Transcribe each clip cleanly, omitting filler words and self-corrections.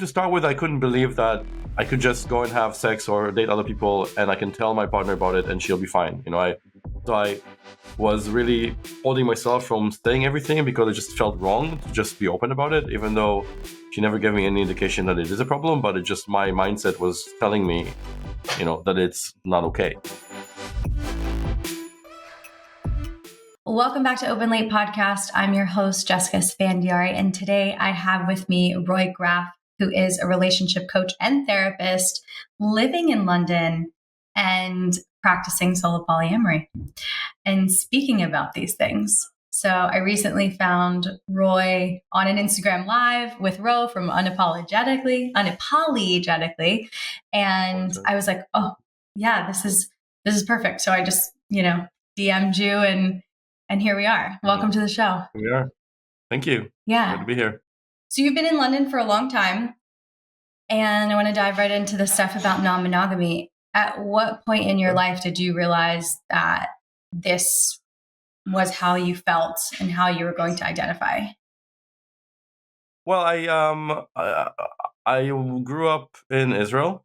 To start with, I couldn't believe that I could just go and have sex or date other people and I can tell my partner about it and she'll be fine. So I was really holding myself from saying everything because it just felt wrong to just be open about it, even though she never gave me any indication that it is a problem, but it just, my mindset was telling me, that it's not okay. Welcome back to Open Late Podcast. I'm your host, Jessica Spandiari, and today I have with me Roy Graff, who is a relationship coach and therapist living in London and practicing solo-polyamory. And speaking about these things, so I recently found Roy on an Instagram Live with Ro from Unapologetically, and I was like, oh yeah, this is perfect. So I just DM'd you and here we are. Welcome to the show. Here we are. Thank you. Yeah. Good to be here. So you've been in London for a long time, and I want to dive right into the stuff about non-monogamy. At what point in your life did you realize that this was how you felt and how you were going to identify? Well, I grew up in Israel,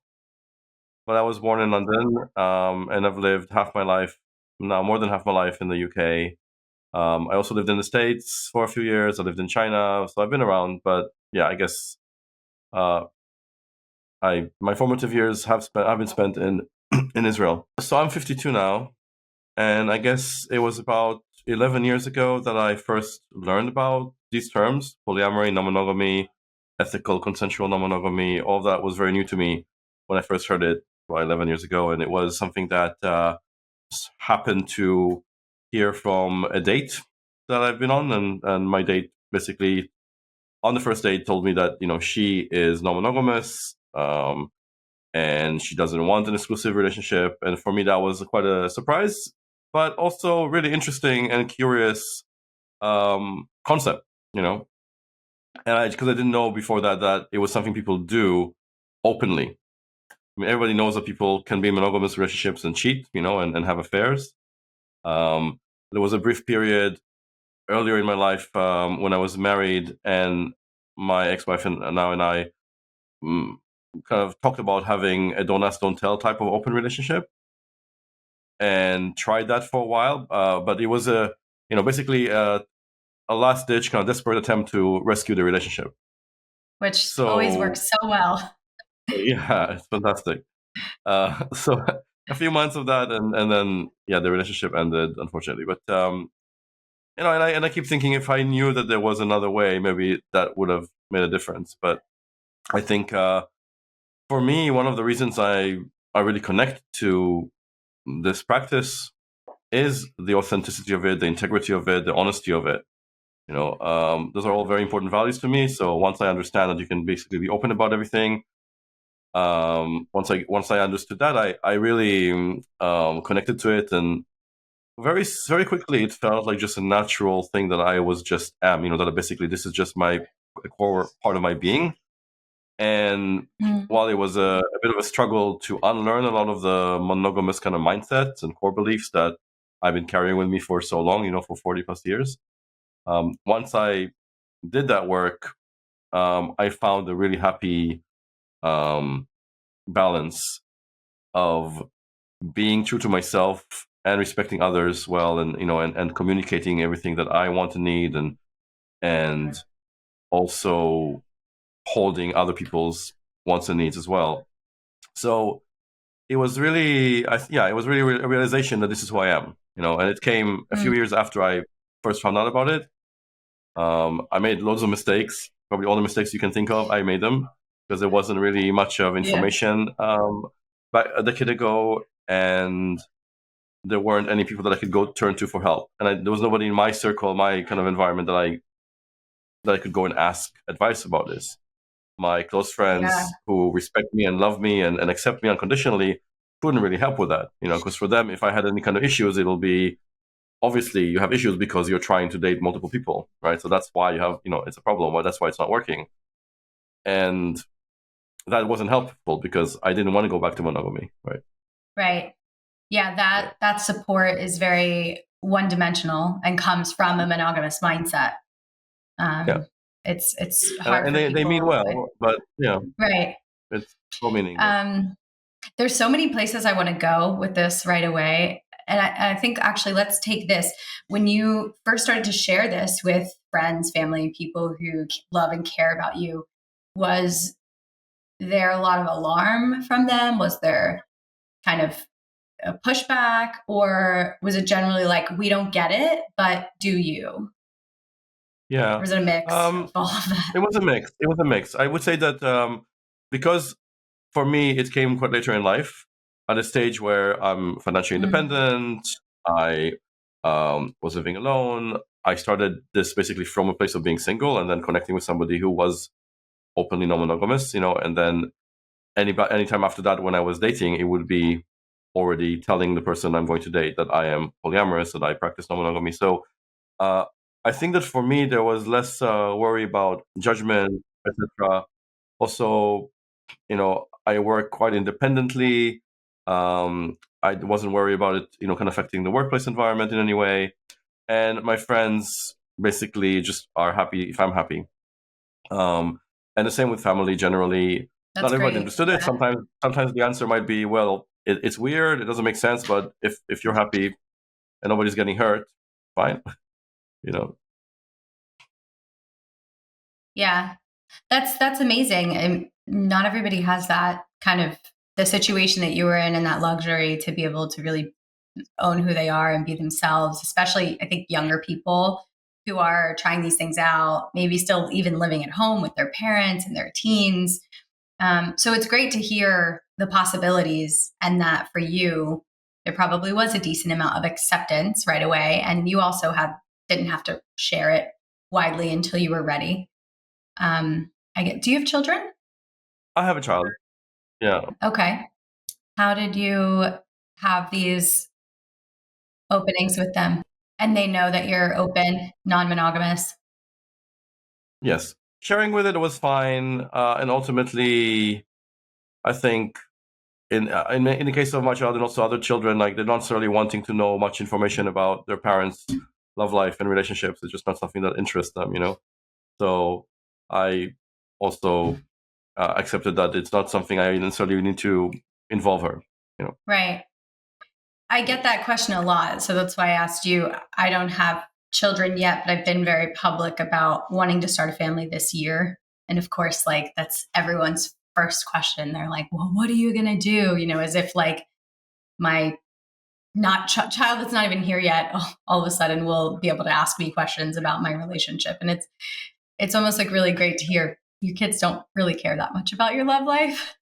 but I was born in London, and I've lived more than half my life in the UK. I also lived in the States for a few years. I lived in China, so I've been around. But yeah, I guess my formative years have been spent in Israel. So I'm 52 now, and I guess it was about 11 years ago that I first learned about these terms: polyamory, non-monogamy, ethical, consensual non-monogamy. All of that was very new to me when I first heard it about 11 years ago, and it was something that happened to hear from a date that I've been on, and my date basically on the first date told me that she is non-monogamous, and she doesn't want an exclusive relationship. And for me, that was quite a surprise, but also really interesting and curious concept, and because I didn't know before that it was something people do openly. I mean, everybody knows that people can be in monogamous relationships and cheat, and have affairs. There was a brief period earlier in my life when I was married, and my ex-wife and I kind of talked about having a don't ask, don't tell type of open relationship, and tried that for a while. But it was basically a last-ditch kind of desperate attempt to rescue the relationship, which always works so well. Yeah, it's fantastic. So a few months of that, and then the relationship ended, unfortunately. But and I keep thinking, if I knew that there was another way, maybe that would have made a difference. But I think for me, one of the reasons I really connect to this practice is the authenticity of it, the integrity of it, the honesty of it. Those are all very important values to me. So once I understand that you can basically be open about everything, once I understood that, I really connected to it, and very, very quickly it felt like just a natural thing that I was just am. That basically this is just my core part of my being. And while it was a bit of a struggle to unlearn a lot of the monogamous kind of mindsets and core beliefs that I've been carrying with me for so long, for 40 plus years, once I did that work, I found a really happy balance of being true to myself and respecting others well, and and communicating everything that I want and need, and also holding other people's wants and needs as well. So it was really, it was really a realization that this is who I am, and it came a few years after I first found out about it. I made loads of mistakes, probably all the mistakes you can think of. I made them because there wasn't really much of information back a decade ago, and there weren't any people that I could go turn to for help, and there was nobody in my circle, my kind of environment, that I could go and ask advice about this. My close friends who respect me and love me and accept me unconditionally couldn't really help with that, because for them, if I had any kind of issues, it'll be, obviously you have issues because you're trying to date multiple people, right? So that's why you have, it's a problem, or that's why it's not working. And that wasn't helpful because I didn't want to go back to monogamy, right? Right. Yeah, that support is very one-dimensional and comes from a monogamous mindset. it's hard And for they mean people with, well, but right. it's well meaning. But Um, there's so many places I want to go with this right away. And I think actually, let's take this. When you first started to share this with friends, family, people who love and care about you, was there a lot of alarm from them? Was there kind of a pushback, or was it generally like, we don't get it, but do you? Or yeah, was it a mix of um, all of that? it was a mix. It was a mix. I would say that because for me it came quite later in life, at a stage where I'm financially Mm, independent. I was living alone. I started this basically from a place of being single and then connecting with somebody who was openly non-monogamous. And then anytime after that, when I was dating, it would be already telling the person I'm going to date that I am polyamorous, that I practice non-monogamy. So uh, I think that for me there was less worry about judgment, etc. Also, I work quite independently. I wasn't worried about it, kind of affecting the workplace environment in any way. And my friends basically just are happy if I'm happy. Um, and the same with family generally. Not that's everybody great. understood it. Sometimes the answer might be, well, it's weird, it doesn't make sense, but if you're happy and nobody's getting hurt, fine. you know. Yeah, that's amazing. And not everybody has that kind of the situation that you were in and that luxury to be able to really own who they are and be themselves, especially I think younger people who are trying these things out, maybe still even living at home with their parents and their teens. So it's great to hear the possibilities and that for you, there probably was a decent amount of acceptance right away. And you also didn't have to share it widely until you were ready. Do you have children? I have a child. Yeah. Okay. How did you have these openings with them? And they know that you're open, non-monogamous? Yes. Sharing with it was fine. And ultimately, I think in the case of my child and also other children, like they're not necessarily wanting to know much information about their parents' love life and relationships. It's just not something that interests them. So I also accepted that it's not something I necessarily need to involve her. Right. I get that question a lot. So that's why I asked you. I don't have children yet, but I've been very public about wanting to start a family this year. And of course, like that's everyone's first question. They're like, well, what are you going to do? As if like my not child that's not even here yet, all of a sudden will be able to ask me questions about my relationship. And it's almost like really great to hear your kids don't really care that much about your love life.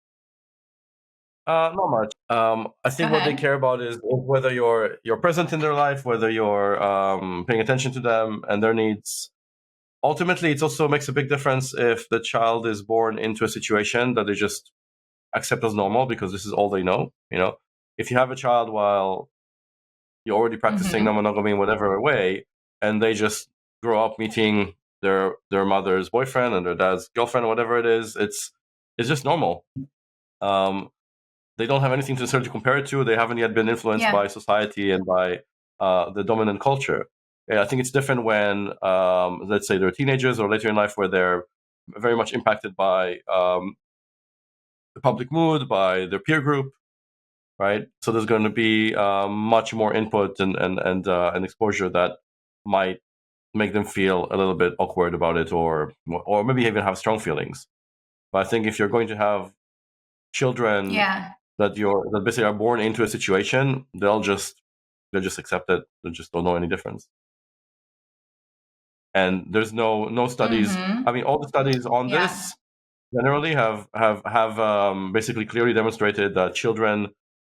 Not much. I Go think what they ahead. care about is whether you're present in their life, whether you're paying attention to them and their needs. Ultimately, it also makes a big difference if the child is born into a situation that they just accept as normal because this is all they know. If you have a child while you're already practicing Hmm. non-monogamy in whatever way, and they just grow up meeting their mother's boyfriend and their dad's girlfriend, whatever it is, it's just normal. Um, they don't have anything to necessarily compare it to. They haven't yet been influenced Yeah. by society and by the dominant culture. I think it's different when, let's say, they're teenagers or later in life where they're very much impacted by the public mood, by their peer group, right? So there's going to be much more input and exposure that might make them feel a little bit awkward about it, or maybe even have strong feelings. But I think if you're going to have children Yeah. that basically are born into a situation, they'll just accept it. They just don't know any difference. And there's no studies. I Hmm. mean, all the studies on Yeah. this generally have basically clearly demonstrated that children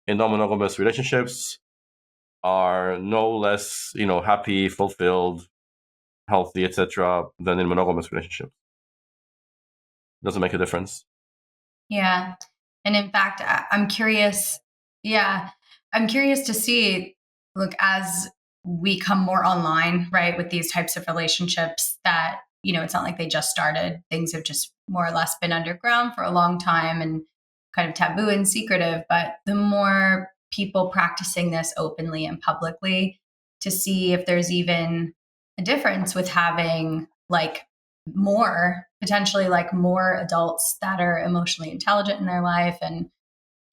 in non-monogamous relationships are no less, happy, fulfilled, healthy, etc., than in monogamous relationships. Doesn't make a difference. Yeah. And in fact, I'm curious. Yeah. I'm curious to see, look, as we come more online, right, with these types of relationships that, it's not like they just started. Things have just more or less been underground for a long time and kind of taboo and secretive. But the more people practicing this openly and publicly, to see if there's even a difference with having like more, potentially like more adults that are emotionally intelligent in their life and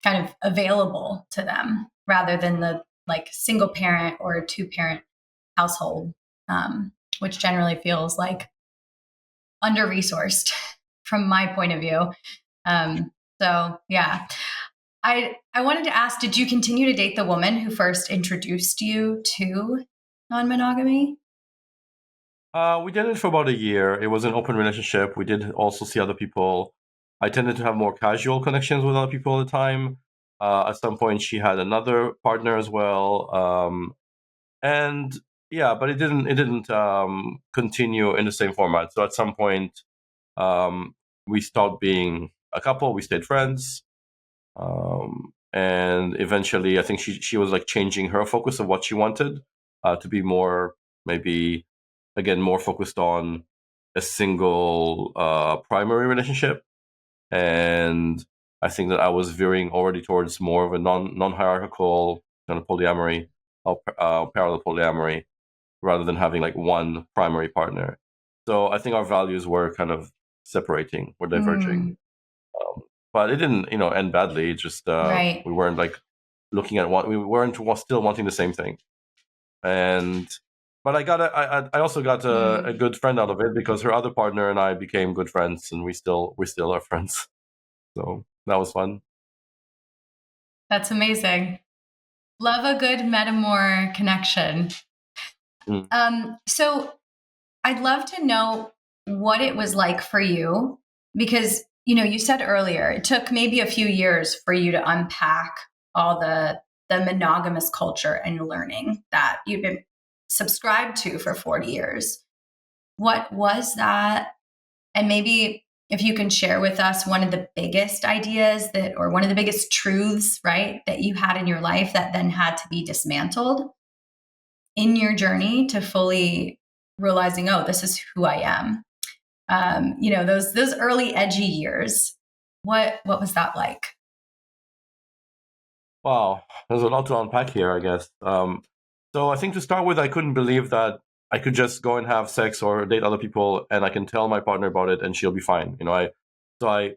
kind of available to them rather than the like single parent or two parent household, which generally feels like under resourced from my point of view. So yeah, I wanted to ask, did you continue to date the woman who first introduced you to non-monogamy? We did it for about a year. It was an open relationship. We did also see other people. I tended to have more casual connections with other people at the time. At some point, she had another partner as well, and yeah, but it didn't continue in the same format. So at some point, we stopped being a couple. We stayed friends, and eventually, I think she was like changing her focus of what she wanted to be more maybe again more focused on a single primary relationship, and I think that I was veering already towards more of a non hierarchical kind of polyamory or parallel polyamory rather than having like one primary partner. So I think our values were kind of separating, were diverging, Mm, but it didn't end badly. It just right. we weren't like looking at what we weren't still wanting the same thing, and but I also got a Mm, good friend out of it because her other partner and I became good friends, and we still are friends. So that was fun. that's amazing. Love a good metamor connection. Mm. So I'd love to know what it was like for you because, you said earlier it took maybe a few years for you to unpack all the monogamous culture and learning that you've been subscribed to for 40 years. What was that? And maybe if you can share with us one of the biggest ideas that, or one of the biggest truths, right, that you had in your life that then had to be dismantled in your journey to fully realizing, oh, this is who I am. Those early edgy years. What was that like? Wow, there's a lot to unpack here, I guess. So I think to start with, I couldn't believe that I could just go and have sex or date other people, and I can tell my partner about it, and she'll be fine. I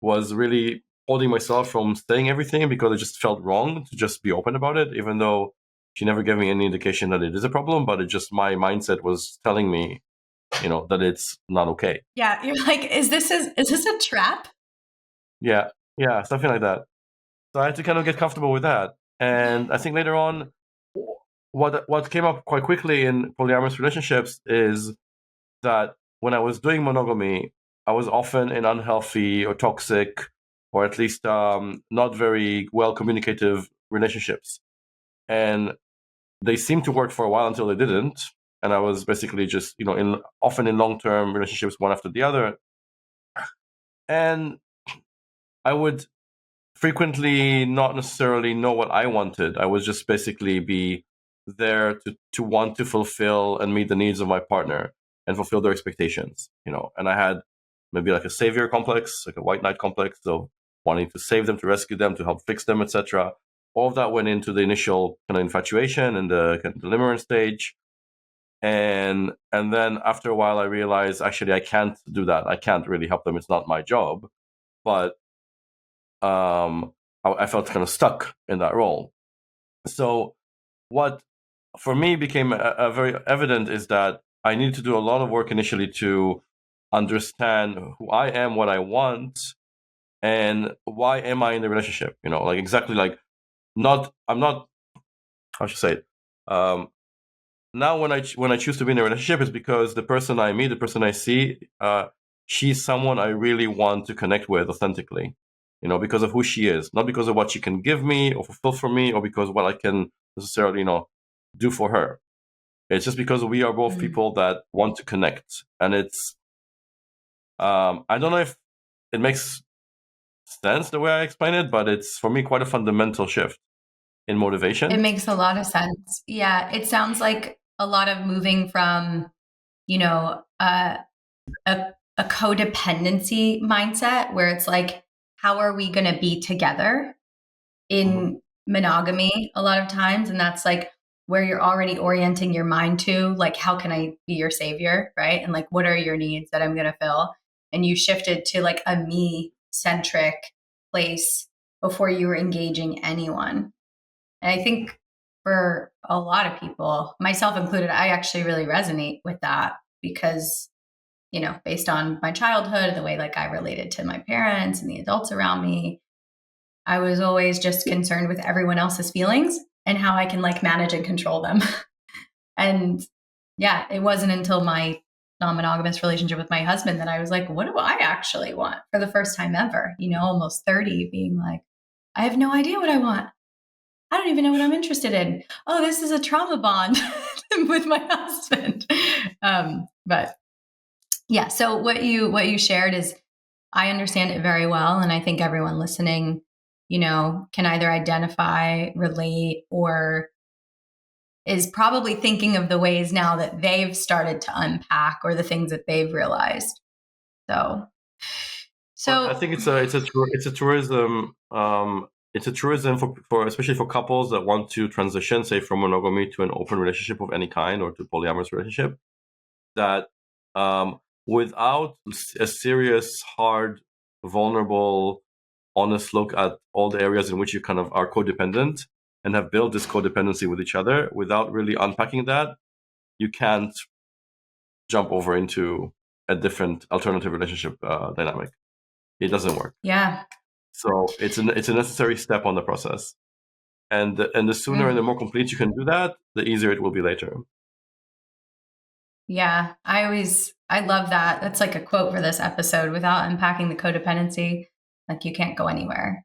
was really holding myself from saying everything because it just felt wrong to just be open about it, even though she never gave me any indication that it is a problem. But it just my mindset was telling me, that it's not okay. Yeah, you're like, is this a trap? Yeah, yeah, something like that. So I had to kind of get comfortable with that. And I think later on, what came up quite quickly in polyamorous relationships is that when I was doing monogamy, I was often in unhealthy or toxic, or at least not very well communicative relationships. And they seemed to work for a while until they didn't. And I was basically just, often in long term relationships, one after the other. And I would frequently not necessarily know what I wanted. I would just basically be there to want to fulfill and meet the needs of my partner and fulfill their expectations. And I had maybe like a savior complex, like a white knight complex, so wanting to save them, to rescue them, to help fix them, etc. All of that went into the initial kind of infatuation and the kind of limerence stage. And then after a while I realized actually I can't do that. I can't really help them. It's not my job. But I felt kind of stuck in that role. So what for me became a very evident is that I need to do a lot of work initially to understand who I am, what I want, and why am I in the relationship. Like exactly like not I'm not how should I say it. Now when I choose to be in a relationship, it's because the person I meet, the person I see, she's someone I really want to connect with authentically. Because of who she is, not because of what she can give me or fulfill for me, or because what I can necessarily do for her. It's just because we are both Mm. people that want to connect, and it's I don't know if it makes sense the way I explain it, but it's for me quite a fundamental shift in It motivation. makes a lot of sense. Yeah, it sounds like a lot of moving from, you know, uh, a, a codependency mindset where it's like, how are we going to be together Hmm. in monogamy a lot of times? And that's like where you're already orienting your mind to, like, how can I be your savior, right? And like, what are your needs that I'm going to fill? And you shifted to like a me centric place before you were engaging anyone. And I think for a lot of people, myself included, I actually really resonate with that because, based on my childhood, the way like I related to my parents and the adults around me, I was always just concerned with everyone else's feelings and how I can like manage and control them. And yeah, it wasn't until my non-monogamous relationship with my husband that I was like, what do I actually want for the first time ever? Almost 30, being like, I have no idea what I want. I don't even know what I'm interested in. Oh, this is a trauma bond with my husband. But yeah, so what you shared is, I understand it very well, and I think everyone listening, can either identify, relate, or is probably thinking of the ways now that they've started to unpack or the things that they've realized. So, Well, I think it's a tourism it's a tourism for especially for couples that want to transition, say, from monogamy to an open relationship of any kind or to polyamorous relationship. That without a serious, hard, vulnerable, honest look at all the areas in which you kind of are codependent and have built this codependency with each other, without really unpacking that, you can't jump over into a different alternative relationship dynamic. It doesn't work. Yeah. So it's a necessary step on the process, and the sooner and the more complete you can do that, the easier it will be later. Yeah, I love that. That's like a quote for this episode. Without unpacking the codependency, like you can't go anywhere.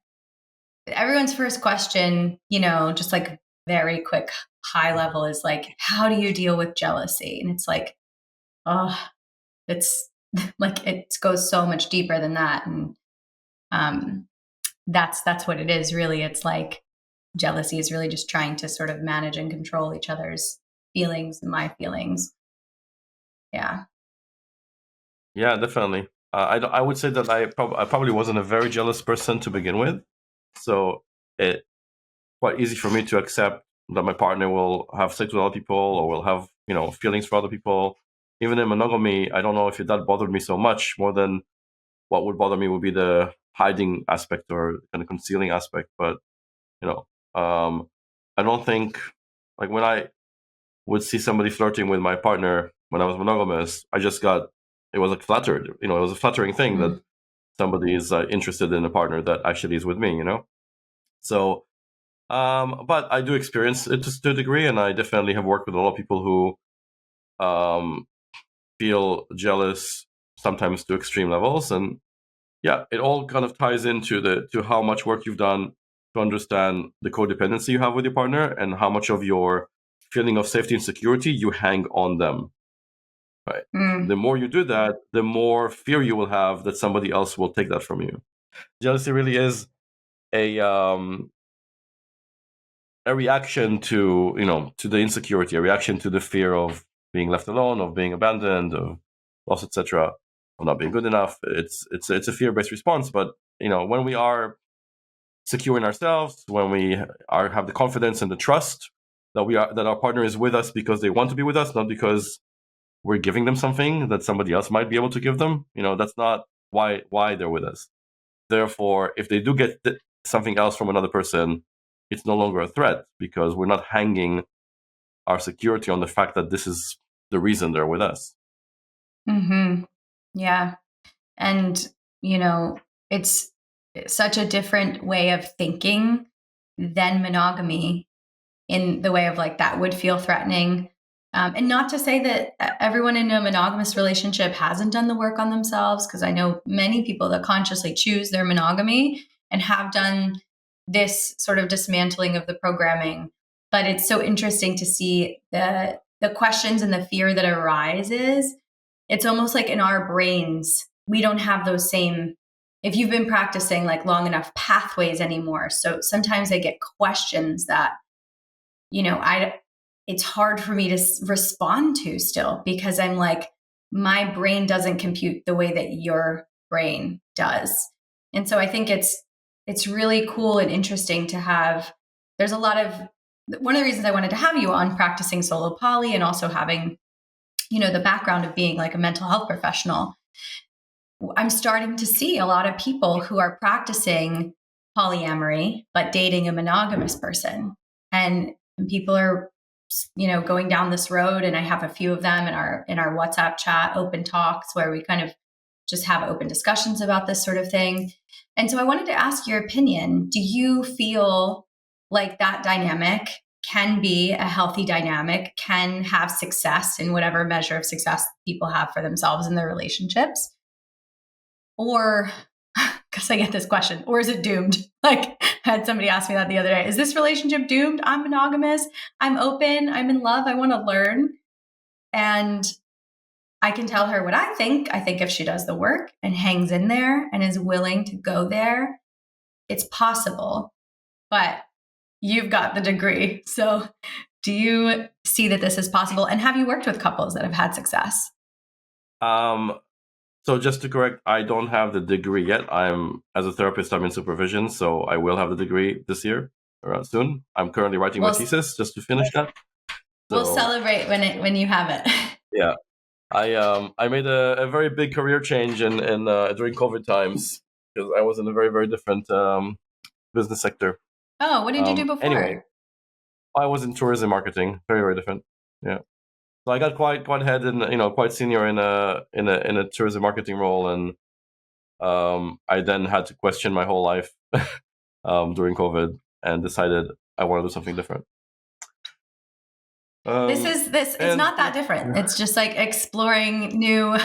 Everyone's first question, just like very quick high level, is like, how do you deal with jealousy? And it's like, oh, it's like it goes so much deeper than that. And that's what it is, really. It's like jealousy is really just trying to sort of manage and control each other's feelings and my feelings. Yeah. Yeah, definitely. I would say that I probably wasn't a very jealous person to begin with, so it's quite easy for me to accept that my partner will have sex with other people or will have feelings for other people. Even in monogamy, I don't know if that bothered me so much. More than what would bother me would be the hiding aspect or kind of concealing aspect. But I don't think, like, when I would see somebody flirting with my partner when I was monogamous, it was like flattered. It was a flattering thing that somebody is interested in a partner that actually is with me. So, but I do experience it to a degree, and I definitely have worked with a lot of people who feel jealous, sometimes to extreme levels. And yeah, it all kind of ties into to how much work you've done to understand the codependency you have with your partner and how much of your feeling of safety and security you hang on them. Right. The more you do that, the more fear you will have that somebody else will take that from you. Jealousy really is a reaction to to the insecurity, a reaction to the fear of being left alone, of being abandoned, of loss, etc., of not being good enough. It's a fear-based response. But when we are secure in ourselves, when we have the confidence and the trust that our partner is with us because they want to be with us, not because we're giving them something that somebody else might be able to give them. That's not why they're with us. Therefore, if they do get something else from another person, it's no longer a threat because we're not hanging our security on the fact that this is the reason they're with us. Yeah. And, it's such a different way of thinking than monogamy, in the way of like that would feel threatening. And not to say that everyone in a monogamous relationship hasn't done the work on themselves, because I know many people that consciously choose their monogamy and have done this sort of dismantling of the programming. But it's so interesting to see the questions and the fear that arises. It's almost like in our brains, we don't have those same, if you've been practicing like long enough, pathways anymore. So sometimes I get questions that, it's hard for me to respond to still, because I'm like, my brain doesn't compute the way that your brain does. And so I think it's really cool and interesting to have, there's a lot of one of the reasons I wanted to have you on, practicing solo poly and also having, the background of being like a mental health professional, I'm starting to see a lot of people who are practicing polyamory, but dating a monogamous person. And people are, going down this road. And I have a few of them in our WhatsApp chat, open talks, where we kind of just have open discussions about this sort of thing. And so I wanted to ask your opinion. Do you feel like that dynamic can be a healthy dynamic, can have success in whatever measure of success people have for themselves in their relationships? Or, because I get this question, or is it doomed? Like, I had somebody ask me that the other day. Is this relationship doomed? I'm monogamous. I'm open. I'm in love. I want to learn. And I can tell her what I think. I think if she does the work and hangs in there and is willing to go there, it's possible. But you've got the degree. So do you see that this is possible? And have you worked with couples that have had success? So just to correct, I don't have the degree yet. As a therapist, I'm in supervision, so I will have the degree this year or soon. I'm currently writing my thesis just to finish that. We'll celebrate when you have it. Yeah. I made a very big career change in during COVID times, because I was in a very, very different business sector. Oh, what did you do before? Anyway, I was in tourism marketing, very, very different. Yeah. So I got quite ahead and quite senior in a tourism marketing role, and I then had to question my whole life during COVID and decided I want to do something different. It's not that different. It's just like exploring new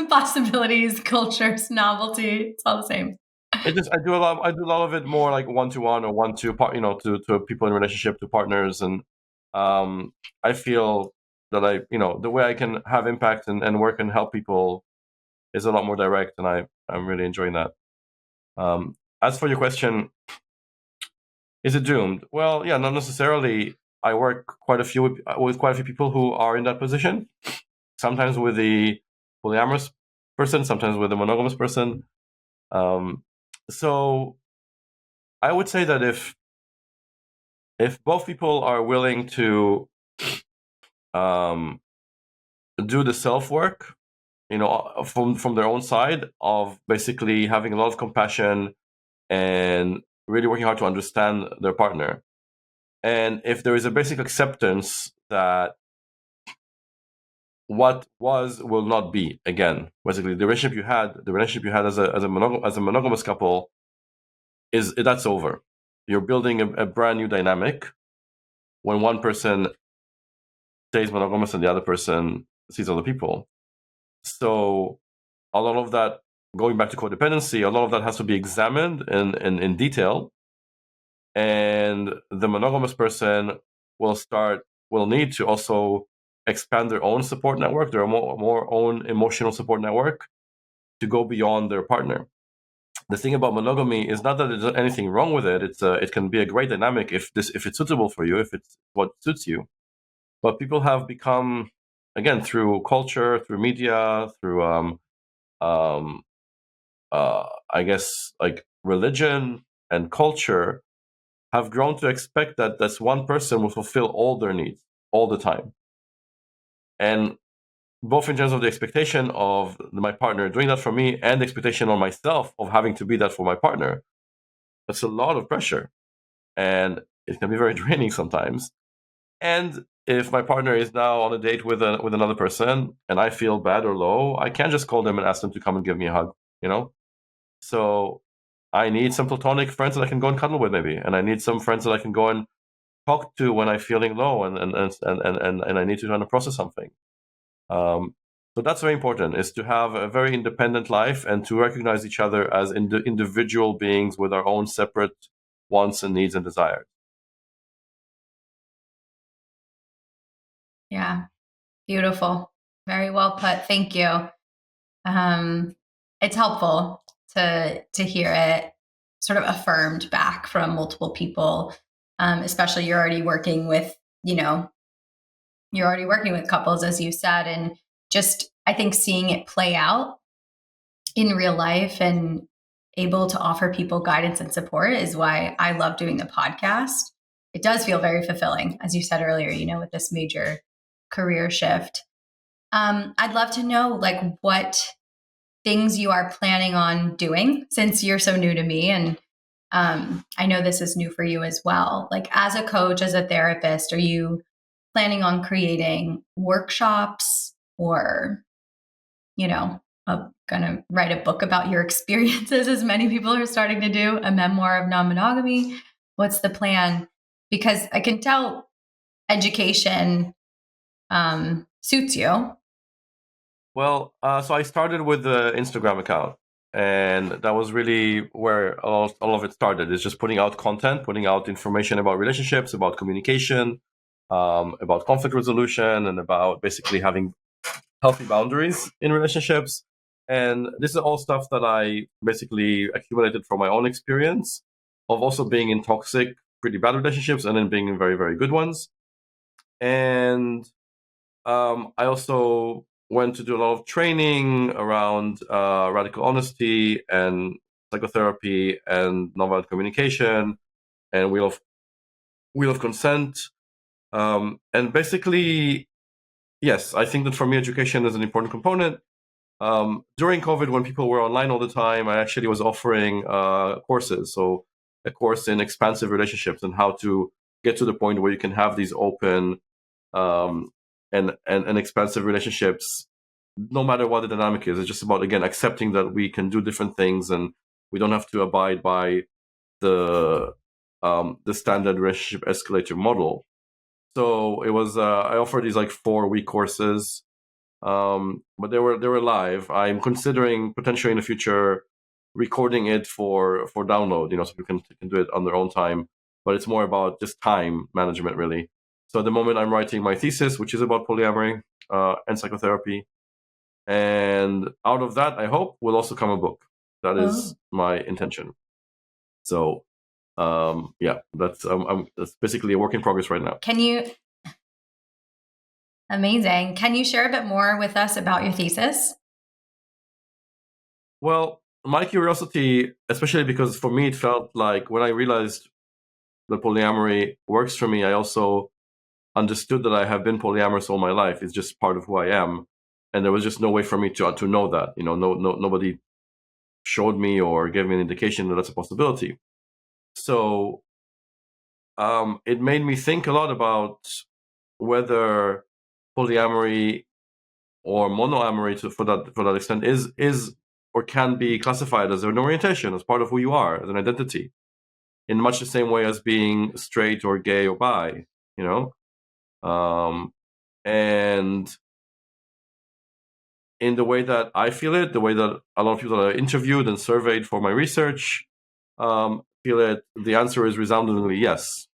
possibilities, cultures, novelty. It's all the same. I do a lot of it more like one-to-one or one-to part, to people in relationship, to partners, and I feel that the way I can have impact and work and help people is a lot more direct, and I'm really enjoying that. As for your question, is it doomed? Well, yeah, not necessarily. I work with quite a few people who are in that position. Sometimes with the polyamorous person, sometimes with the monogamous person. So I would say that if both people are willing to do the self work, from their own side, of basically having a lot of compassion and really working hard to understand their partner, and if there is a basic acceptance that what was will not be again, basically the relationship you had as a monogamous couple that's over. You're building a brand new dynamic when one person stays monogamous and the other person sees other people. So a lot of that, going back to codependency, a lot of that has to be examined in detail, and the monogamous person will need to also expand their own support network, their more own emotional support network, to go beyond their partner. The thing about monogamy is not that there's anything wrong with it. It can be a great dynamic if it's suitable for you, if it's what suits you. But people have become, again, through culture, through media, through I guess like religion and culture, have grown to expect that this one person will fulfill all their needs all the time. And both in terms of the expectation of my partner doing that for me and the expectation on myself of having to be that for my partner, that's a lot of pressure. And it can be very draining sometimes. And if my partner is now on a date with another person and I feel bad or low, I can't just call them and ask them to come and give me a hug, So I need some platonic friends that I can go and cuddle with, maybe, and I need some friends that I can go and talk to when I'm feeling low and I need to kind of process something. So that's very important, is to have a very independent life and to recognize each other as individual beings with our own separate wants and needs and desires. Yeah, beautiful. Very well put. Thank you. It's helpful to hear it sort of affirmed back from multiple people, especially you're already working with couples, as you said, and just I think seeing it play out in real life and able to offer people guidance and support is why I love doing the podcast. it does feel very fulfilling, as you said earlier, with this major career shift. I'd love to know like what things you are planning on doing since you're so new to me. And I know this is new for you as well. Like as a coach, as a therapist, are you planning on creating workshops or, going to write a book about your experiences as many people are starting to do, a memoir of non-monogamy? What's the plan? Because I can tell education suits you. Well, so I started with the Instagram account, and that was really where all of it started. Is just putting out content, putting out information about relationships, about communication, about conflict resolution, and about basically having healthy boundaries in relationships. And this is all stuff that I basically accumulated from my own experience of also being in toxic, pretty bad relationships, and then being in very, very good ones. And I also went to do a lot of training around radical honesty and psychotherapy and nonviolent communication and wheel of consent. And basically, yes, I think that for me, education is an important component. During COVID, when people were online all the time, I actually was offering courses. So a course in expansive relationships and how to get to the point where you can have these open and expansive relationships, no matter what the dynamic is. It's just about, again, accepting that we can do different things and we don't have to abide by the standard relationship escalator model. So it was I offered these like 4-week courses, but they were live. I'm considering potentially in the future recording it for download, so people can do it on their own time. But it's more about just time management, really. So at the moment, I'm writing my thesis, which is about polyamory and psychotherapy. And out of that, I hope, will also come a book. That is my intention. So, yeah, that's basically a work in progress right now. Amazing. Can you share a bit more with us about your thesis? Well, my curiosity, especially because for me, it felt like when I realized that polyamory works for me, I also understood that I have been polyamorous all my life. It's just part of who I am. And there was just no way for me to know that. Nobody showed me or gave me an indication that that's a possibility. So it made me think a lot about whether polyamory or monoamory, for that extent, is or can be classified as an orientation, as part of who you are, as an identity, in much the same way as being straight or gay or bi. And in the way that I feel it, the way that a lot of people that I interviewed and surveyed for my research feel it, the answer is resoundingly yes.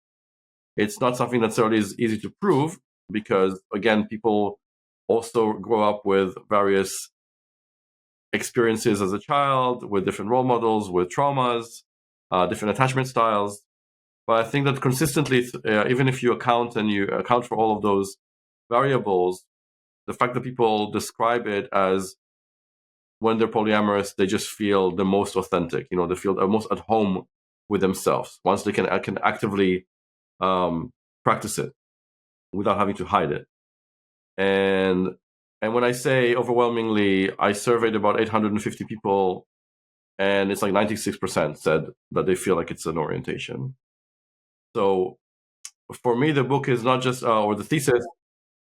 It's not something that necessarily is easy to prove because, again, people also grow up with various experiences as a child, with different role models, with traumas, different attachment styles. But I think that consistently, even if you account for all of those variables, the fact that people describe it as when they're polyamorous, they just feel the most authentic. They feel the most at home with themselves once they can actively practice it without having to hide it. And when I say overwhelmingly, I surveyed about 850 people, and it's like 96% said that they feel like it's an orientation. So for me, the book is not just, or the thesis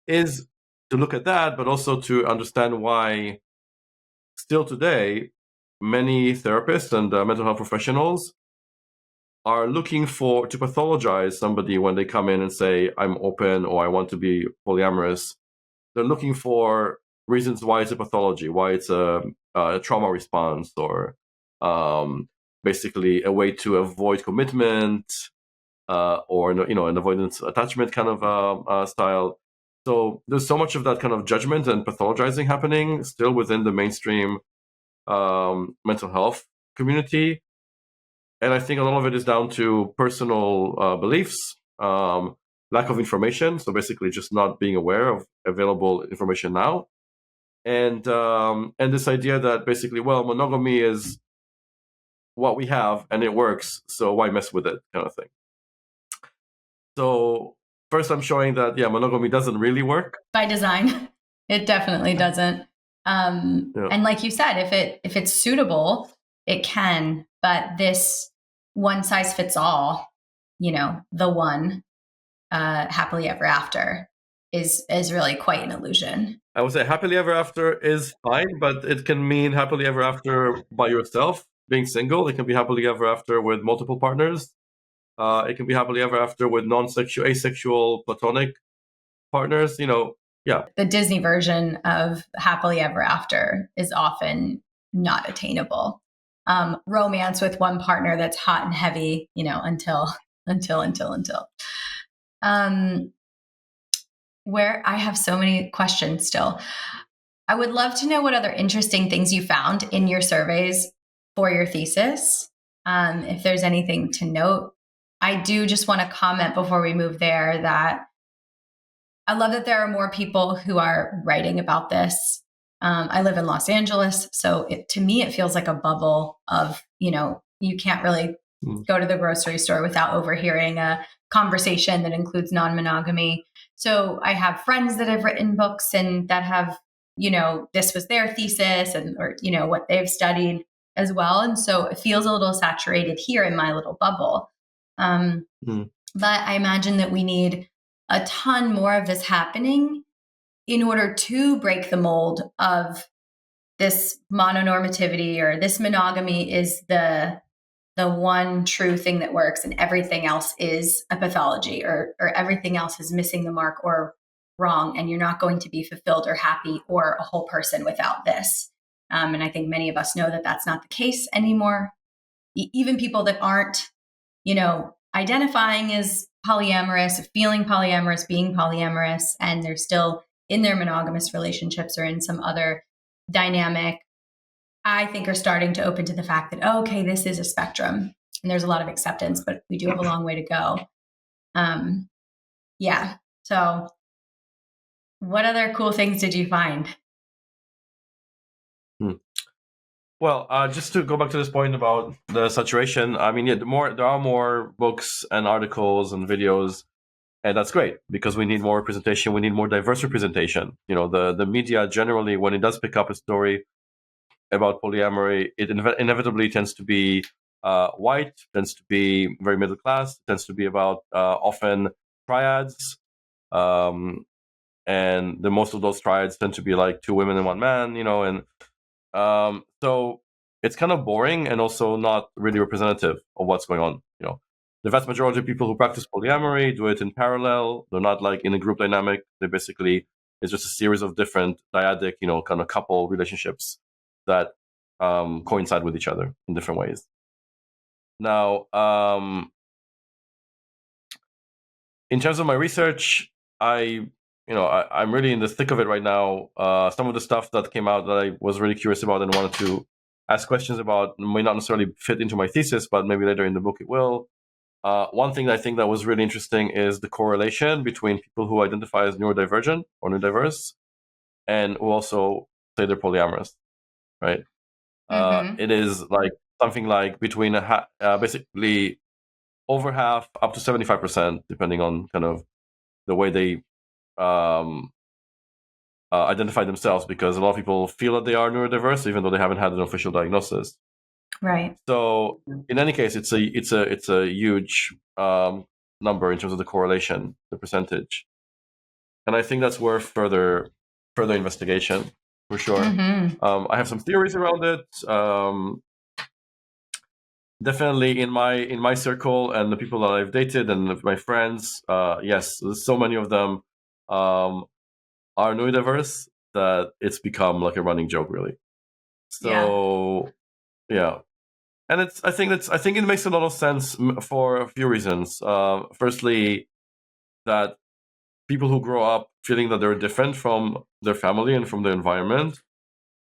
is to look at that, but also to understand why still today, many therapists and mental health professionals are looking to pathologize somebody when they come in and say, I'm open or I want to be polyamorous. They're looking for reasons why it's a pathology, why it's a trauma response, or basically a way to avoid commitment, or an avoidance attachment kind of style. So there's so much of that kind of judgment and pathologizing happening still within the mainstream mental health community. And I think a lot of it is down to personal beliefs, lack of information. So basically just not being aware of available information now. And this idea that basically, well, monogamy is what we have and it works, so why mess with it, kind of thing. So first, I'm showing that monogamy doesn't really work by design. It definitely doesn't. And like you said, if it's suitable, it can. But this one size fits all, the one happily ever after is really quite an illusion. I would say happily ever after is fine, but it can mean happily ever after by yourself, being single. It can be happily ever after with multiple partners. It can be happily ever after with non-sexual, asexual, platonic partners. Yeah. The Disney version of happily ever after is often not attainable. Romance with one partner that's hot and heavy, until. Where I have so many questions still. I would love to know what other interesting things you found in your surveys for your thesis. If there's anything to note, I do just want to comment before we move there that I love that there are more people who are writing about this. I live in Los Angeles, so to me, it feels like a bubble of, you can't really go to the grocery store without overhearing a conversation that includes non-monogamy. So I have friends that have written books and that have, this was their thesis or what they've studied as well. And so it feels a little saturated here in my little bubble. But I imagine that we need a ton more of this happening in order to break the mold of this mononormativity or this monogamy is the one true thing that works and everything else is a pathology or everything else is missing the mark or wrong, and you're not going to be fulfilled or happy or a whole person without this. And I think many of us know that that's not the case anymore. Even people that aren't, identifying as polyamorous, feeling polyamorous, being polyamorous, and they're still in their monogamous relationships or in some other dynamic, I think are starting to open to the fact that, okay, this is a spectrum and there's a lot of acceptance, but we do have a long way to go. Yeah. So what other cool things did you find? Well, just to go back to this point about the saturation, I mean, there are more books and articles and videos, and that's great because we need more representation. We need more diverse representation. The media generally, when it does pick up a story about polyamory, it inevitably tends to be white, tends to be very middle class, tends to be about often triads, and most of those triads tend to be like two women and one man, and so it's kind of boring and also not really representative of what's going on. The vast majority of people who practice polyamory do it in parallel. They're not like in a group dynamic. They basically, it's just a series of different dyadic, kind of couple relationships that coincide with each other in different ways. Now, in terms of my research, I'm really in the thick of it right now. Some of the stuff that came out that I was really curious about and wanted to ask questions about may not necessarily fit into my thesis, but maybe later in the book it will. One thing that I think that was really interesting is the correlation between people who identify as neurodivergent or neurodiverse and who also say they're polyamorous, right? It is like something like between basically over half up to 75%, depending on kind of the way they identify themselves, because a lot of people feel that they are neurodiverse even though they haven't had an official diagnosis. Right. So in any case, it's a huge number in terms of the correlation, the percentage, and I think that's worth further investigation for sure. I have some theories around it. Definitely in my circle and the people that I've dated and my friends, yes, so many of them are neurodiverse that it's become like a running joke, really. So yeah. And I think it makes a lot of sense for a few reasons. Firstly, that people who grow up feeling that they're different from their family and from their environment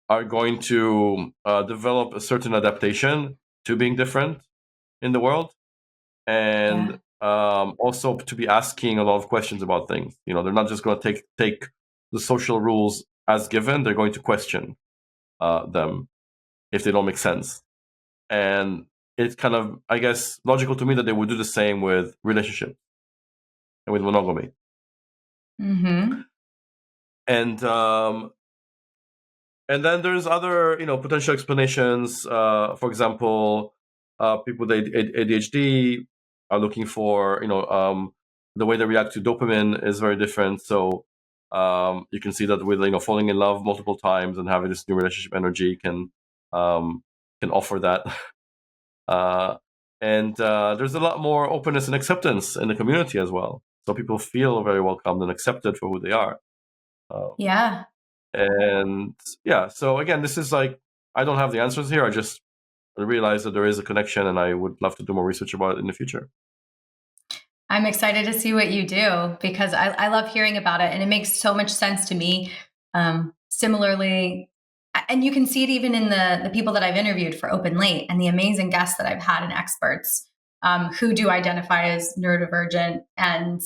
are going to develop a certain adaptation to being different in the world, and also to be asking a lot of questions about things. They're not just going to take the social rules as given. They're going to question them if they don't make sense. And it's kind of, I guess, logical to me that they would do the same with relationships. and with monogamy. Mm-hmm. And then there's other, potential explanations. For example, people with ADHD are looking for, the way they react to dopamine is very different. So you can see that with, falling in love multiple times and having this new relationship energy can offer that. And there's a lot more openness and acceptance in the community as well. So people feel very welcomed and accepted for who they are. Yeah. And yeah, so again, this is like, I don't have the answers here. I just realize that there is a connection, and I would love to do more research about it in the future. I'm excited to see what you do because I love hearing about it, and it makes so much sense to me. Similarly, and you can see it even in the people that I've interviewed for Open Late and the amazing guests that I've had and experts who do identify as neurodivergent and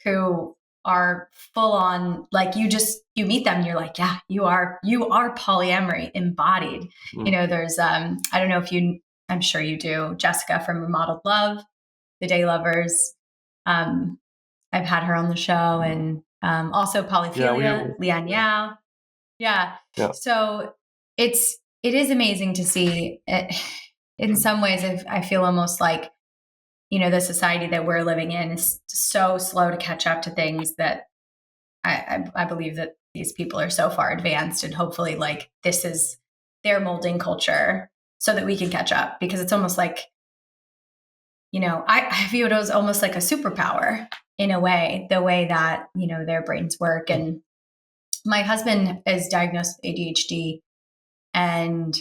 who are full on, like, you meet them and you're like, yeah, you are polyamory embodied. There's I don't know if I'm sure you do, Jessica from Remodeled Love, the Day Lovers. I've had her on the show, and also Polyphilia, Leanne Yao. Yeah. So it is amazing to see it. In some ways, I feel almost like, the society that we're living in is so slow to catch up to things that I believe that these people are so far advanced, and hopefully like they're molding culture so that we can catch up, because it's almost like, I view it as almost like a superpower in a way, the way that, their brains work. And my husband is diagnosed with ADHD, and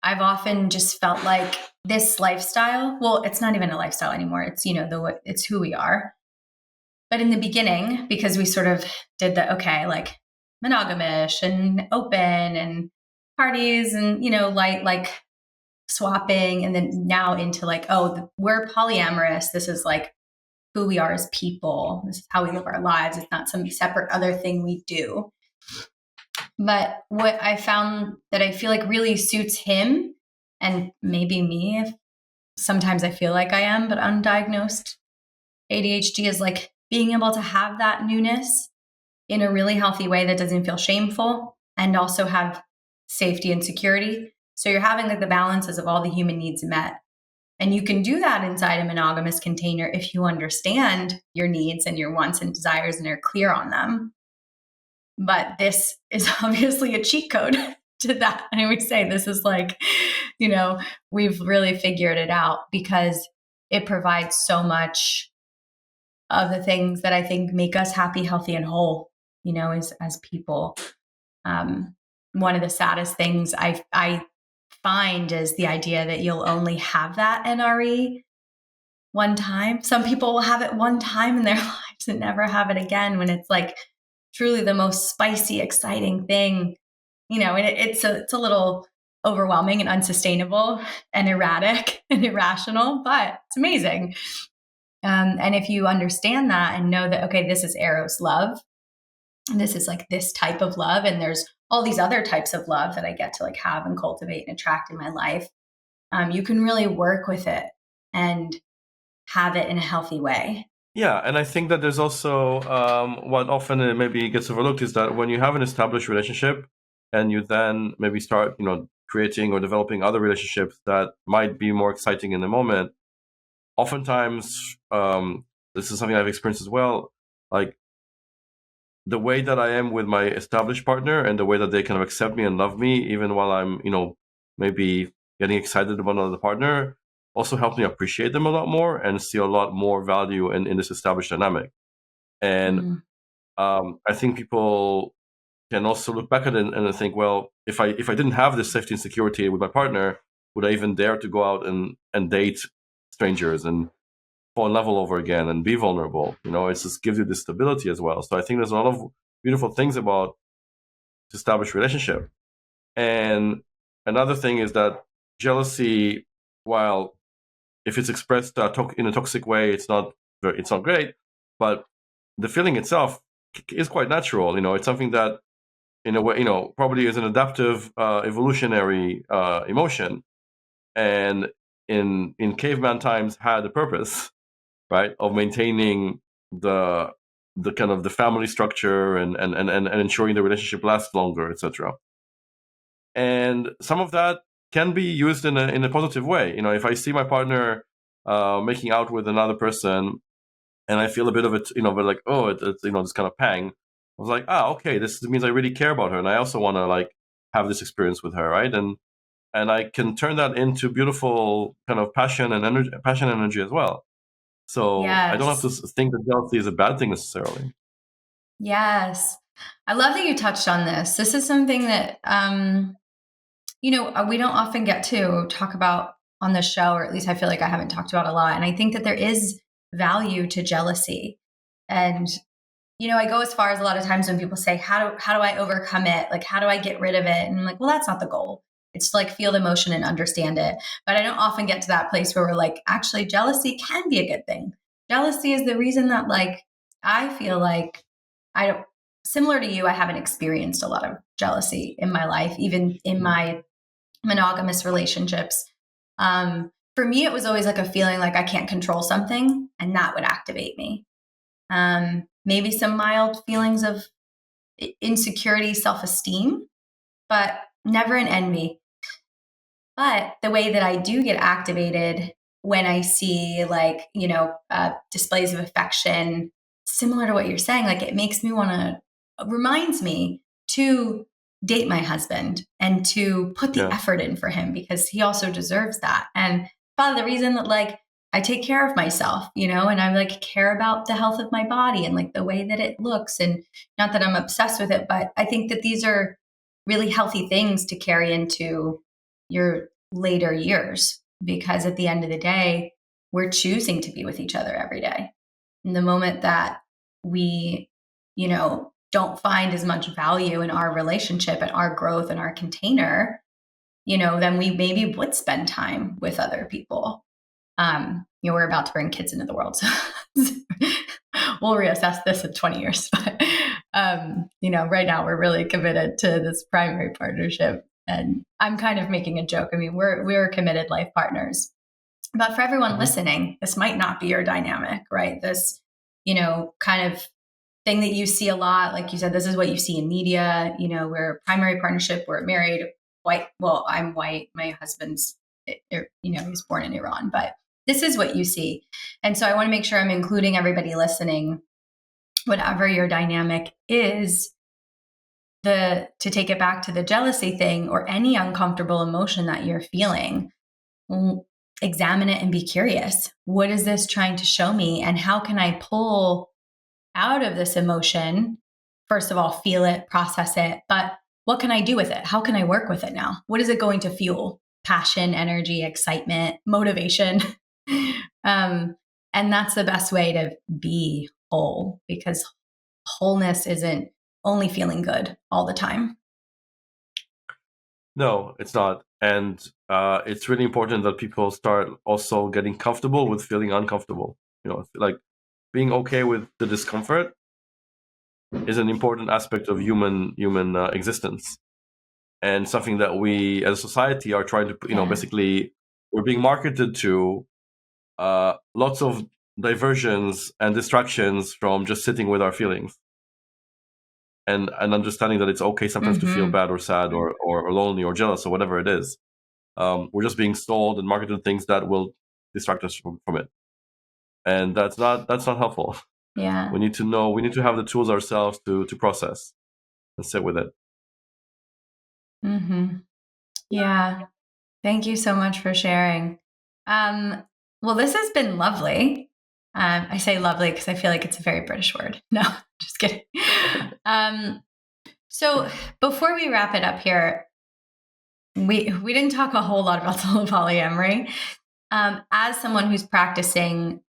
I've often just felt like this lifestyle, well, it's not even a lifestyle anymore. It's, it's who we are. But in the beginning, because we sort of did like monogamous and open and parties and, light, like swapping, and then now into like, oh, we're polyamorous. This is like who we are as people. This is how we live our lives. It's not some separate other thing we do. But what I found that I feel like really suits him, and maybe me, if sometimes I feel like I am, but undiagnosed ADHD, is like being able to have that newness in a really healthy way that doesn't feel shameful, and also have safety and security. So you're having like the balances of all the human needs met. And you can do that inside a monogamous container if you understand your needs and your wants and desires and are clear on them. But this is obviously a cheat code to that. And I would say this is like, we've really figured it out, because it provides so much of the things that I think make us happy, healthy, and whole, as people. One of the saddest things I find is the idea that you'll only have that NRE one time. Some people will have it one time in their lives and never have it again, when it's like truly the most spicy, exciting thing, and it's a little overwhelming and unsustainable and erratic and irrational, but it's amazing. And if you understand that and know that, okay, this is Eros love, and this is like this type of love, and there's all these other types of love that I get to like have and cultivate and attract in my life, you can really work with it and have it in a healthy way. Yeah, and I think that there's also what often maybe gets overlooked is that when you have an established relationship and you then maybe start, creating or developing other relationships that might be more exciting in the moment, oftentimes, this is something I've experienced as well, like the way that I am with my established partner and the way that they kind of accept me and love me, even while I'm, maybe getting excited about another partner, also helps me appreciate them a lot more and see a lot more value in this established dynamic. And I think people can also look back at it and think, well, if I didn't have this safety and security with my partner, would I even dare to go out and date strangers and fall in love all over again and be vulnerable? It just gives you this stability as well. So I think there's a lot of beautiful things about established relationship. And another thing is that jealousy, while if it's expressed in a toxic way, it's not great, but the feeling itself is quite natural. It's something that, in a way, probably is an adaptive, evolutionary emotion, and in caveman times had a purpose, right, of maintaining the kind of the family structure and ensuring the relationship lasts longer, etc. And some of that can be used in a positive way. If I see my partner making out with another person, and I feel a bit of it, but like, oh, it's this kind of pang. I was like, okay, this means I really care about her, and I also want to like have this experience with her, right? And I can turn that into beautiful kind of passion and energy as well. So I don't have to Yes. think that jealousy is a bad thing necessarily. Yes. I love that you touched on this. This is something that, we don't often get to talk about on the show, or at least I feel like I haven't talked about a lot. And I think that there is value to jealousy. And, I go as far as a lot of times when people say, how do I overcome it? Like, how do I get rid of it? And I'm like, well, that's not the goal. It's to like feel the emotion and understand it. But I don't often get to that place where we're like, actually, jealousy can be a good thing. Jealousy is the reason that like, I feel like I don't, similar to you, I haven't experienced a lot of jealousy in my life, even in my monogamous relationships. For me, it was always like a feeling like I can't control something, and that would activate me. Maybe some mild feelings of insecurity, self esteem, but never an envy. But the way that I do get activated when I see like, displays of affection, similar to what you're saying, like it makes me want to, reminds me to date my husband and to put the Yeah. effort in for him because he also deserves that. And part of the reason that like I take care of myself, and I like care about the health of my body and like the way that it looks. And not that I'm obsessed with it, but I think that these are really healthy things to carry into your later years because at the end of the day, we're choosing to be with each other every day. And the moment that we, don't find as much value in our relationship and our growth and our container, then we maybe would spend time with other people. We're about to bring kids into the world. So we'll reassess this in 20 years. But, right now we're really committed to this primary partnership. And I'm kind of making a joke. I mean, we're committed life partners. But for everyone Mm-hmm. listening, this might not be your dynamic, right? This, kind of thing that you see a lot. Like you said, this is what you see in media. We're a primary partnership, we're married, white. Well, I'm white. My husband's, he was born in Iran, but this is what you see. And so I want to make sure I'm including everybody listening, whatever your dynamic is, to take it back to the jealousy thing or any uncomfortable emotion that you're feeling, examine it and be curious. What is this trying to show me? And how can I pull out of this emotion? First of all, feel it, process it, but what can I do with it? How can I work with it now? What is it going to fuel? Passion, energy, excitement, motivation. And that's the best way to be whole because wholeness isn't only feeling good all the time. No, it's not. And it's really important that people start also getting comfortable with feeling uncomfortable. Like being okay with the discomfort is an important aspect of human existence, and something that we as a society are trying to, Yeah. basically we're being marketed to lots of diversions and distractions from just sitting with our feelings and understanding that it's okay sometimes to feel bad or sad or lonely or jealous or whatever it is. We're just being sold and marketed things that will distract us from it, and that's not helpful. Yeah. We need to have the tools ourselves to process and sit with it. Yeah. Thank you so much for sharing. Well, this has been lovely. I say lovely because I feel like it's a very British word. No, just kidding. So before we wrap it up here, we didn't talk a whole lot about solo-polyamory. As someone who's practicing,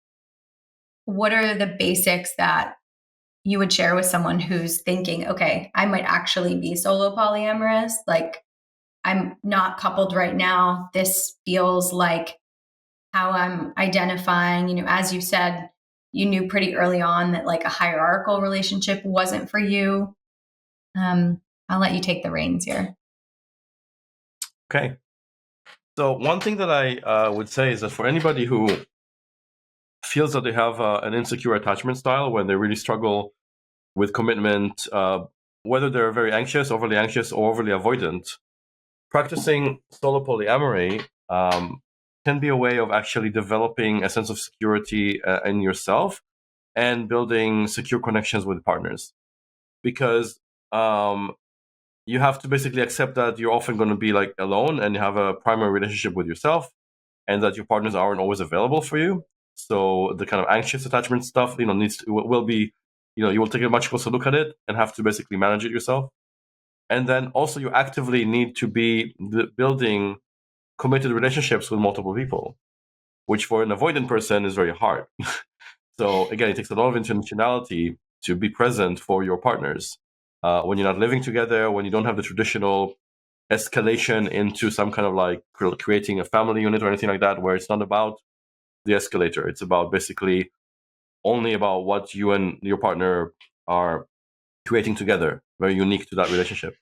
what are the basics that you would share with someone who's thinking, okay, I might actually be solo-polyamorous? Like, I'm not coupled right now. This feels like how I'm identifying. As you said, you knew pretty early on that like a hierarchical relationship wasn't for you. I'll let you take the reins here. Okay. So one thing that I would say is that for anybody who feels that they have an insecure attachment style, when they really struggle with commitment, whether they're very anxious, or overly avoidant, practicing solo polyamory can be a way of actually developing a sense of security in yourself and building secure connections with partners. Because you have to basically accept that you're often going to be like alone, and you have a primary relationship with yourself, and that your partners aren't always available for you. So the kind of anxious attachment stuff, will be, you will take a much closer look at it and have to basically manage it yourself. And then also you actively need to be building committed relationships with multiple people, which for an avoidant person is very hard. So again, it takes a lot of intentionality to be present for your partners when you're not living together, when you don't have the traditional escalation into some kind of like creating a family unit or anything like that, where it's not about the escalator. It's about basically only about what you and your partner are creating together, very unique to that relationship.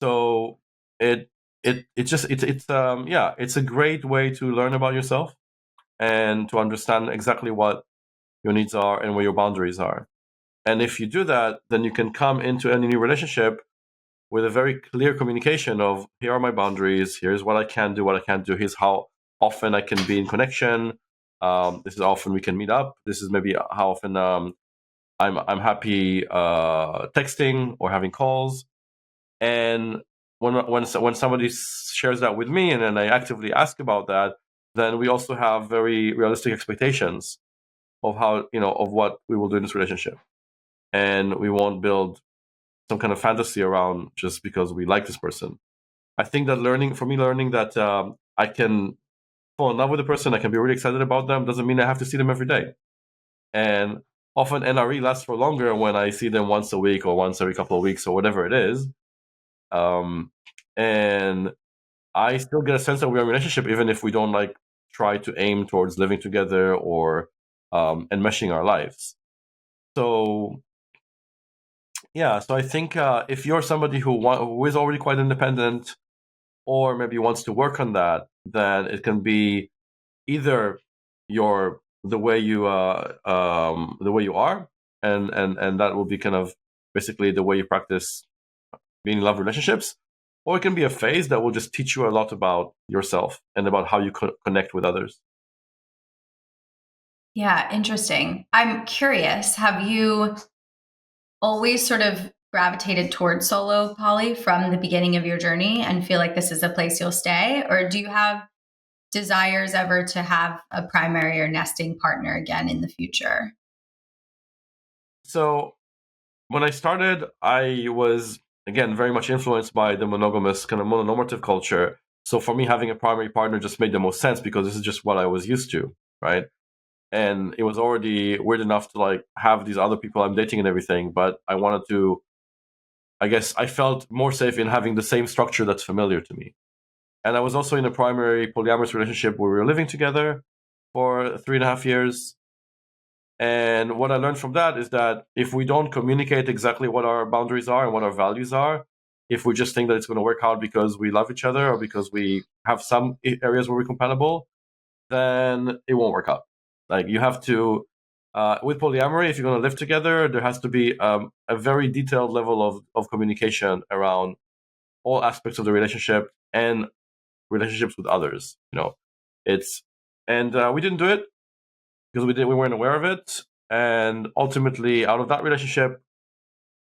So it's a great way to learn about yourself and to understand exactly what your needs are and where your boundaries are. And if you do that, then you can come into any new relationship with a very clear communication of, here are my boundaries, here's what I can do, what I can't do, here's how often I can be in connection, this is how often we can meet up, this is maybe how often I'm happy texting or having calls. And when somebody shares that with me, and then I actively ask about that, then we also have very realistic expectations of how, of what we will do in this relationship. And we won't build some kind of fantasy around just because we like this person. I think that learning that I can fall in love with a person, I can be really excited about them, doesn't mean I have to see them every day. And often NRE lasts for longer when I see them once a week or once every couple of weeks or whatever it is. And I still get a sense that we're in a relationship, even if we don't like try to aim towards living together or enmeshing our lives. So yeah, so I think if you're somebody who is already quite independent, or maybe wants to work on that, then it can be either the way you are, and that will be kind of basically the way you practice being in love relationships, or it can be a phase that will just teach you a lot about yourself and about how you connect with others. Yeah, interesting. I'm curious, have you always sort of gravitated towards solo poly from the beginning of your journey and feel like this is a place you'll stay? Or do you have desires ever to have a primary or nesting partner again in the future? So when I started, I was, again, very much influenced by the monogamous kind of mononormative culture. So for me, having a primary partner just made the most sense, because this is just what I was used to, right? And it was already weird enough to like have these other people I'm dating and everything, but I wanted to, I guess I felt more safe in having the same structure that's familiar to me. And I was also in a primary polyamorous relationship where we were living together for 3.5 years. And what I learned from that is that if we don't communicate exactly what our boundaries are and what our values are, if we just think that it's going to work out because we love each other or because we have some areas where we're compatible, then it won't work out. Like, you have to, with polyamory, if you're going to live together, there has to be a very detailed level of communication around all aspects of the relationship and relationships with others. It's, and we didn't do it because we weren't aware of it. And ultimately, out of that relationship,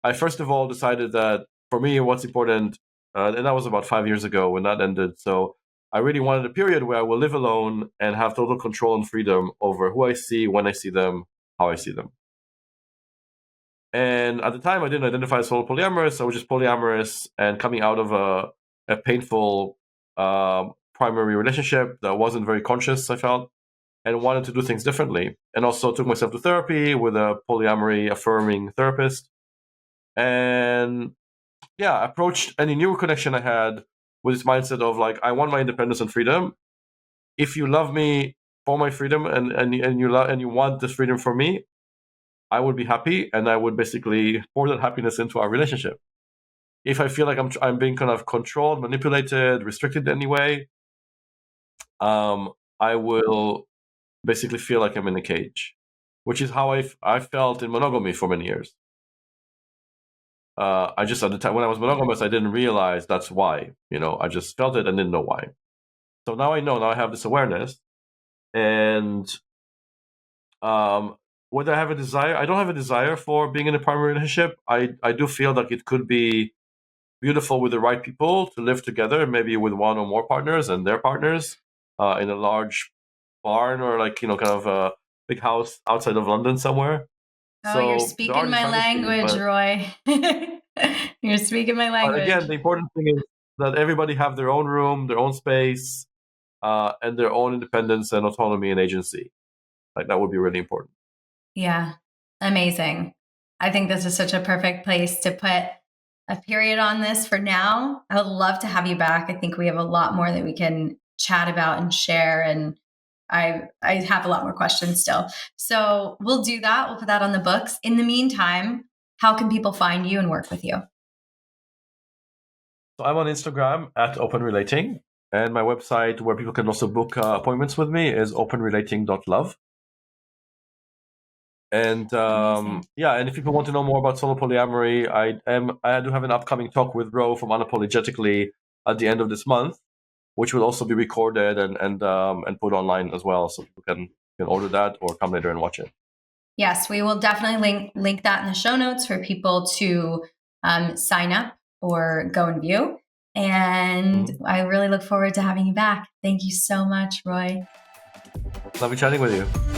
I first of all decided that for me, what's important, and that was about 5 years ago when that ended. So I really wanted a period where I will live alone and have total control and freedom over who I see, when I see them, how I see them. And at the time, I didn't identify as solo polyamorous. I was just polyamorous and coming out of a painful primary relationship that wasn't very conscious, I felt, and wanted to do things differently. And also took myself to therapy with a polyamory affirming therapist. And yeah, approached any new connection I had with this mindset of like, I want my independence and freedom. If you love me for my freedom and you want this freedom for me, I would be happy, and I would basically pour that happiness into our relationship. If I feel like I'm being kind of controlled, manipulated, restricted in any way, I will basically feel like I'm in a cage, which is how I felt in monogamy for many years. I just, at the time when I was monogamous, I didn't realize that's why. I just felt it and didn't know why. So now I know. Now I have this awareness, and whether I have a desire, I don't have a desire for being in a primary relationship. I do feel like it could be beautiful with the right people to live together, maybe with one or more partners and their partners, in a large barn or kind of a big house outside of London somewhere. Oh, you're So there are speaking these my fantasies, language, Roy. You're speaking my but again, language. the important thing is that everybody have their own room, their own space, and their own independence and autonomy and agency. Like that would be really important. Yeah, amazing. I think this is such a perfect place to put a period on this for now. I would love to have you back. I think we have a lot more that we can chat about and share. And I have a lot more questions still. So we'll do that. We'll put that on the books. In the meantime, how can people find you and work with you? So I'm on Instagram at openrelating, and my website where people can also book appointments with me is openrelating.love. And Amazing. yeah, and if people want to know more about solo polyamory, I do have an upcoming talk with Ro from Unapologetically at the end of this month, which will also be recorded and put online as well, so people can order that or come later and watch it. Yes, we will definitely link that in the show notes for people to sign up or go and view. And Mhm. I really look forward to having you back. Thank you so much, Roy. Lovely chatting with you.